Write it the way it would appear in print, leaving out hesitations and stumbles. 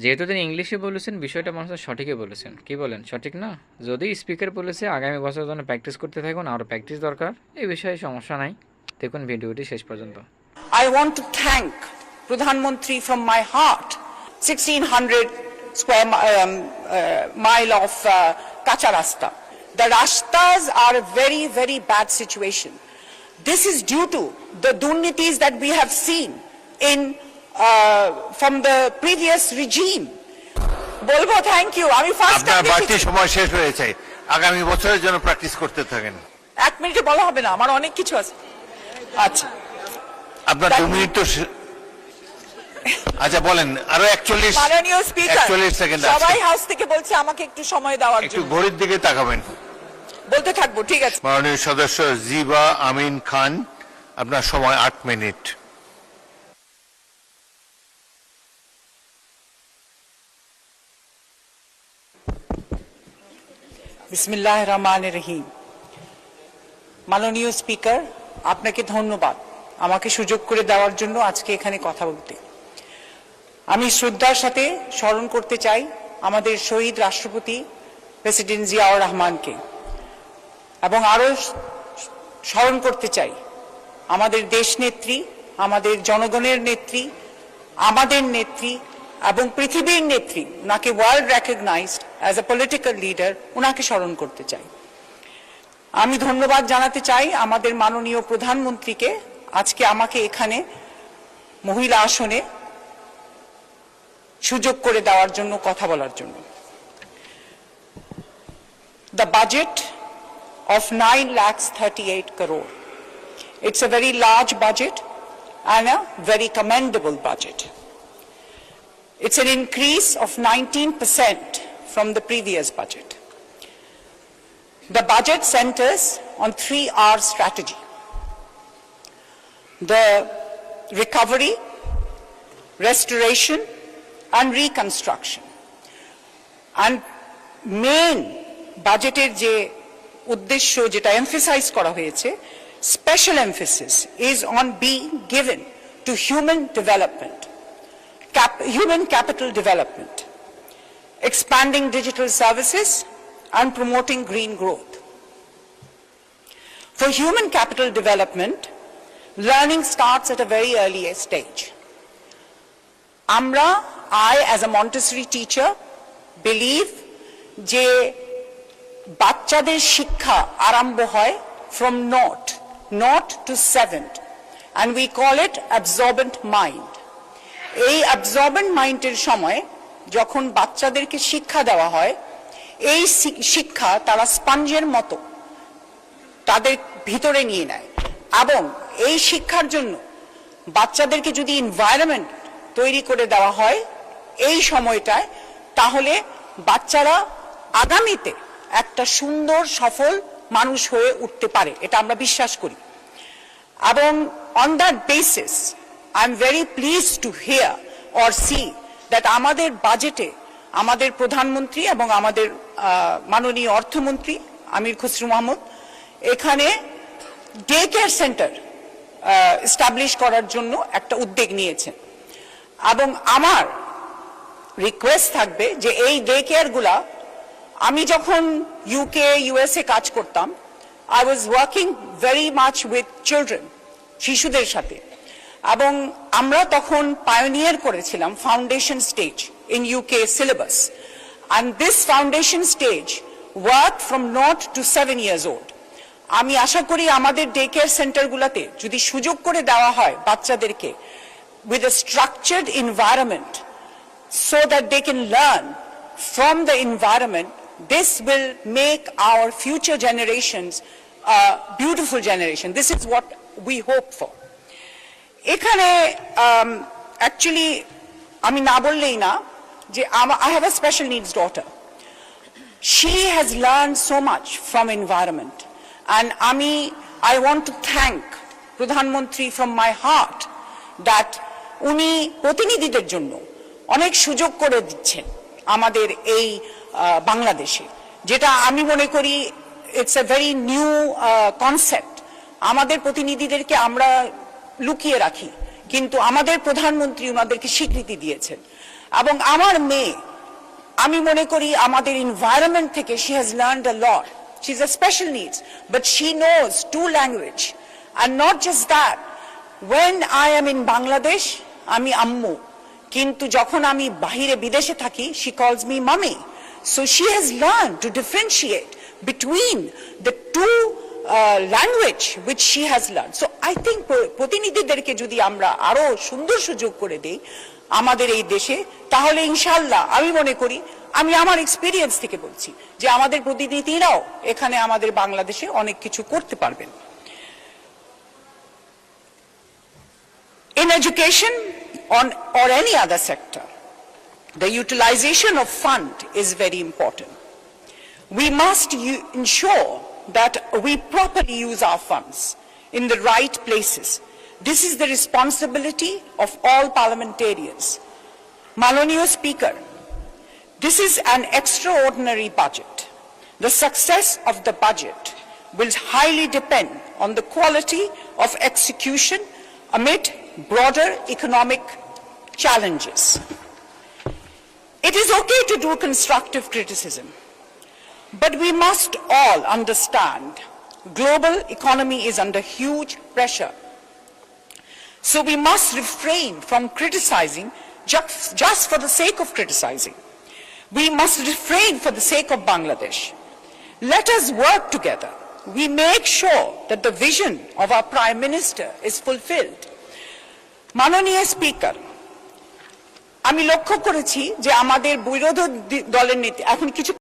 যেহেতু তিনি ইংলিশে বলেছেন, বিষয়টা মানুষের সঠিকই বলেছেন। কি বলেন, সঠিক না? যদি স্পিকার বলেছে আগামী বছরের জন্য প্র্যাকটিস করতে থাকুন, আরও প্র্যাকটিস দরকার, এই বিষয়ে সমস্যা নাই। দেখুন ভিডিওটি শেষ পর্যন্ত। I want to thank Pradhan Mantri from my heart. 1600 square mile of kacha rasta. The rastas are a very, very bad situation. This is due to the durnitis that we have seen in from the previous regime. বলবো thank you. আমি first আপনার বাড়তি সময় শেষ হয়েছে, আগামী বছরের জন্য প্র্যাকটিস করতে থাকেন। এক মিনিটে বলা হবে না, আমার অনেক কিছু আছে। আচ্ছা, আপনার 2 মিনিট তো আচ্ছা বলেন, আরো 41 মাননীয় স্পিকার 41 সেকেন্ড আছে। সবাই হাউস থেকে বলছে আমাকে একটু সময় দেওয়ার একটু জন্য। ঘড়ির দিকে তাকাবেন। বলতে থাকবো, ঠিক আছে। মাননীয় সদস্য জিবা আমিন খান, আপনার সময় 8 মিনিট। বিসমিল্লাহির রহমানির রহিম। মাননীয় স্পিকার, আপনাকে ধন্যবাদ আমাকে সুযোগ করে দেওয়ার জন্য আজকে এখানে কথা বলতে। আমি শ্রদ্ধার সাথে স্মরণ করতে চাই আমাদের শহীদ রাষ্ট্রপতি প্রেসিডেন্ট জিয়াউর রহমানকে, এবং আরো স্মরণ করতে চাই আমাদের দেশ নেত্রী, আমাদের জনগণের নেত্রী, আমাদের নেত্রী এবং পৃথিবীর নেত্রী, ওনাকে world recognised as a political leader, ওনাকে স্মরণ করতে চাই। আমি ধন্যবাদ জানাতে চাই আমাদের মাননীয় প্রধানমন্ত্রীকে আজকে আমাকে এখানে মহিলা আসনে সুযোগ করে দেওয়ার জন্য, কথা বলার জন্য। The budget of 9,38 crore. It's a very large budget and a very commendable budget. It's an increase of 19% from the previous budget. The budget centers on 3R strategy: the recovery, restoration, and reconstruction. And main budgeter je uddeshyo jeta emphasize kora hoyeche, special emphasis is on being given to human development, human capital development, expanding digital services, and promoting green growth. For human capital development, learning starts at a very early stage. I as a Montessori teacher believe যে বাচ্চাদের শিক্ষা আরম্ভ হয় from naught to 7th, and we call it absorbent mind. এই absorbent মাইন্ডের সময় যখন বাচ্চাদেরকে শিক্ষা দেওয়া হয়, এই শিক্ষা তারা স্পঞ্জের মতো তাদের ভিতরে নিয়ে নেয়, এবং এই শিক্ষার জন্য বাচ্চাদেরকে যদি এনভায়রনমেন্ট তৈরি করে দেওয়া হয় এই সময়টায়, তাহলে বাচ্চারা আগামীতে একটা সুন্দর সফল মানুষ হয়ে উঠতে পারে, এটা আমরা বিশ্বাস করি। এবং on that basis I am very pleased to hear or see that আমাদের বাজেটে আমাদের প্রধানমন্ত্রী এবং আমাদের মাননীয় অর্থমন্ত্রী আমির খসরু মাহমুদ এখানে ডে কেয়ার সেন্টার এস্টাবলিশ করার জন্য একটা উদ্যোগ নিয়েছেন। এবং আমার রিকোয়েস্ট থাকবে যে এই ডে কেয়ার গুলা, আমি যখন ইউকে ইউএসএ কাজ করতাম, I was working very much with children, শিশুদের সাথে, এবং আমরা তখন পায়োনিয়ার করেছিলাম foundation stage in UK syllabus, and this foundation stage worked from 0 to 7 years old. আমি আশা করি আমাদের ডে কেয়ার সেন্টারগুলোতে যদি সুযোগ করে দেওয়া হয় বাচ্চাদেরকে with a structured environment so that they can learn from the environment, this will make our future generations a beautiful generation. This is what we hope for. এখানে actually আমি না বললেই না যে I have a special needs daughter. She has learned so much from environment, and I want to thank Pradhan Mantri from my heart that উনি প্রতিনিধিদের জন্য অনেক সুযোগ করে দিচ্ছেন আমাদের এই বাংলাদেশে, যেটা আমি মনে করি it's a very new concept. আমাদের প্রতিনিধিদেরকে আমরা লুকিয়ে রাখি, কিন্তু আমাদের প্রধানমন্ত্রী ওনাদেরকে স্বীকৃতি দিয়েছেন। এবং আমার মেয়ে, আমি মনে করি আমাদের এনভায়রনমেন্ট থেকে she has learned a lot. She's a special needs, but she knows 2 language. And not just that, when I am in Bangladesh, আমি আম্মু, কিন্তু যখন আমি বাহিরে বিদেশে থাকি, she calls me mommy. So she has learned to differentiate between the 2 language which she has learned. So I think প্রতিনিধিদেরকে যদি আমরা আরো সুন্দর সুযোগ করে দেই আমাদের এই দেশে, তাহলে ইনশাআল্লাহ আমি মনে করি, আমি আমার এক্সপেরিয়েন্স থেকে বলছি, যে আমাদের প্রতিনিধিরাও এখানে আমাদের বাংলাদেশে অনেক কিছু করতে পারবেন। In education or any other sector, the utilization of fund is very important. We must ensure that we properly use our funds in the right places. This is the responsibility of all parliamentarians. Mananiya Speaker, this is an extraordinary budget. The success of the budget will highly depend on the quality of execution amid broader economic challenges. It is okay to do constructive criticism, but we must all understand global economy is under huge pressure. So we must refrain from criticizing just for the sake of criticizing. We must refrain for the sake of Bangladesh. Let us work together. We make sure that the vision of our Prime Minister is fulfilled. Mananiya Speaker, আমি লক্ষ্য করেছি যে আমাদের বিরোধী দলের নেতা এখন কিছু